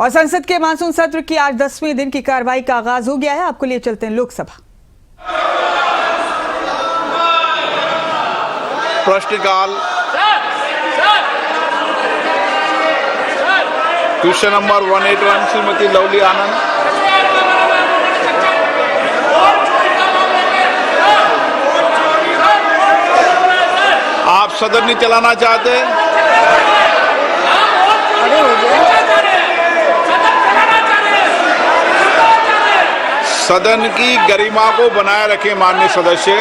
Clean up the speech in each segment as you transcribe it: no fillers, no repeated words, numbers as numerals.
और संसद के मानसून सत्र की आज 10वें दिन की कार्रवाई का आगाज हो गया है। आपको लिए चलते हैं लोकसभा। प्रश्नकाल क्वेश्चन नंबर 181 श्रीमती लवली आनंद। आप सदन नहीं चलाना चाहते? सदन की गरिमा को बनाए रखें माननीय सदस्य।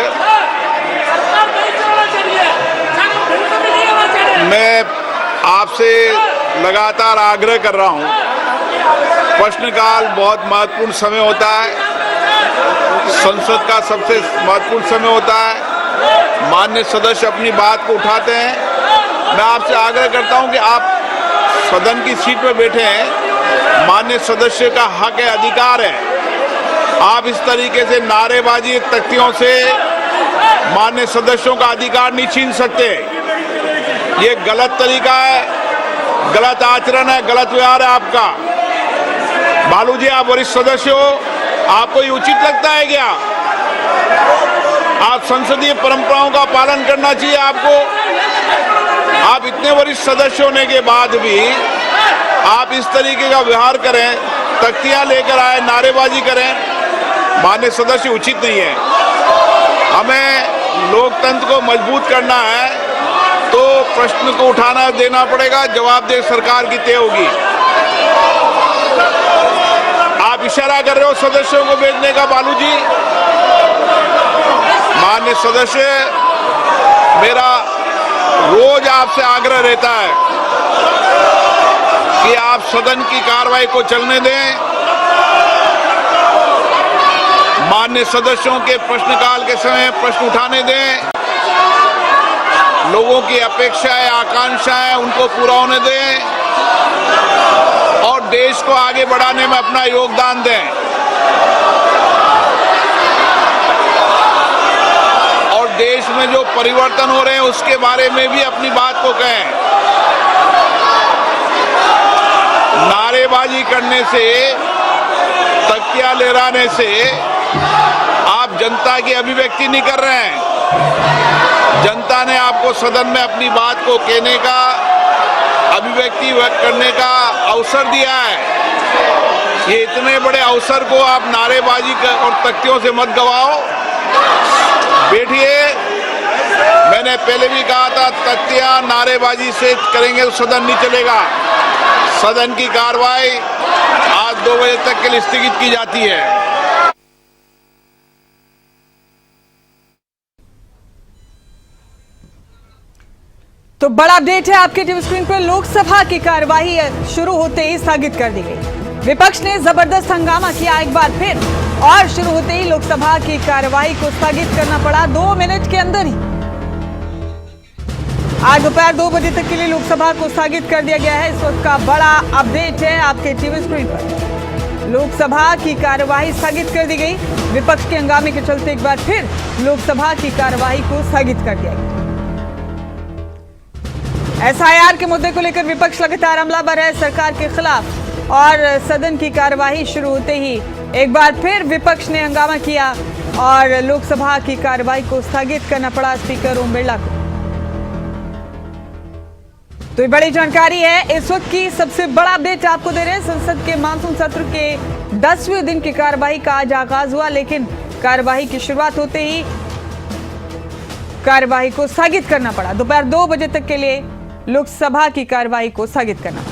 मैं आपसे लगातार आग्रह कर रहा हूं, प्रश्नकाल बहुत महत्वपूर्ण समय होता है, संसद का सबसे महत्वपूर्ण समय होता है। माननीय सदस्य अपनी बात को उठाते हैं। मैं आपसे आग्रह करता हूं कि आप सदन की सीट पर बैठे हैं। माननीय सदस्य का हक है, अधिकार है। आप इस तरीके से नारेबाजी तख्तियों से माननीय सदस्यों का अधिकार नहीं छीन सकते। ये गलत तरीका है, गलत आचरण है, गलत व्यवहार है आपका। बालू जी, आप वरिष्ठ सदस्य हो, आपको ये उचित लगता है क्या? आप संसदीय परंपराओं का पालन करना चाहिए आपको। आप इतने वरिष्ठ सदस्य होने के बाद भी आप इस तरीके का व्यवहार करें, तख्तियां लेकर आए, नारेबाजी करें, माननीय सदस्य उचित नहीं है। हमें लोकतंत्र को मजबूत करना है तो प्रश्न को उठाना देना पड़ेगा, जवाबदेह सरकार की तय होगी। आप इशारा कर रहे हो सदस्यों को भेजने का, बालू जी। माननीय सदस्य, मेरा रोज आपसे आग्रह रहता है कि आप सदन की कार्रवाई को चलने दें। माननीय सदस्यों के प्रश्नकाल के समय प्रश्न उठाने दें। लोगों की अपेक्षाएं, आकांक्षाएं, उनको पूरा होने दें और देश को आगे बढ़ाने में अपना योगदान दें। और देश में जो परिवर्तन हो रहे हैं उसके बारे में भी अपनी बात को कहें। नारेबाजी करने से, तख्तियां लहराने से आप जनता की अभिव्यक्ति नहीं कर रहे हैं। जनता ने आपको सदन में अपनी बात को कहने का, अभिव्यक्ति व्यक्त करने का अवसर दिया है। ये इतने बड़े अवसर को आप नारेबाजी और तख्तियों से मत गवाओ। बैठिए। मैंने पहले भी कहा था, तख्तियां नारेबाजी से करेंगे तो सदन नहीं चलेगा। सदन की कार्रवाई आज 2 बजे तक के लिए स्थगित की जाती है। तो बड़ा अपडेट है आपके टीवी स्क्रीन पर। लोकसभा की कार्यवाही शुरू होते ही स्थगित कर दी गई। विपक्ष ने जबरदस्त हंगामा किया एक बार फिर और शुरू होते ही लोकसभा की कार्यवाही को स्थगित करना पड़ा 2 मिनट के अंदर ही। आज दोपहर 2 बजे तक के लिए लोकसभा को स्थगित कर दिया गया है। इस वक्त का बड़ा अपडेट है आपके टीवी स्क्रीन पर। लोकसभा की कार्यवाही स्थगित कर दी गई। विपक्ष के हंगामे के चलते एक बार फिर लोकसभा की कार्यवाही को स्थगित कर दिया गया। एसआईआर के मुद्दे को लेकर विपक्ष लगातार हमलावर है सरकार के खिलाफ और सदन की कार्यवाही शुरू होते ही एक बार फिर विपक्ष ने हंगामा किया और लोकसभा की कार्यवाही को स्थगित करना पड़ा स्पीकर ओम बिरला को। तो ये बड़ी जानकारी है, इस वक्त की सबसे बड़ा अपडेट आपको दे रहे हैं। संसद के मानसून सत्र के 10वें दिन की कार्यवाही का आज आगाज हुआ, लेकिन कार्यवाही की शुरुआत होते ही कार्यवाही को स्थगित करना पड़ा। दोपहर 2 बजे तक के लिए लोकसभा की कार्यवाही को स्थगित करना पड़ा।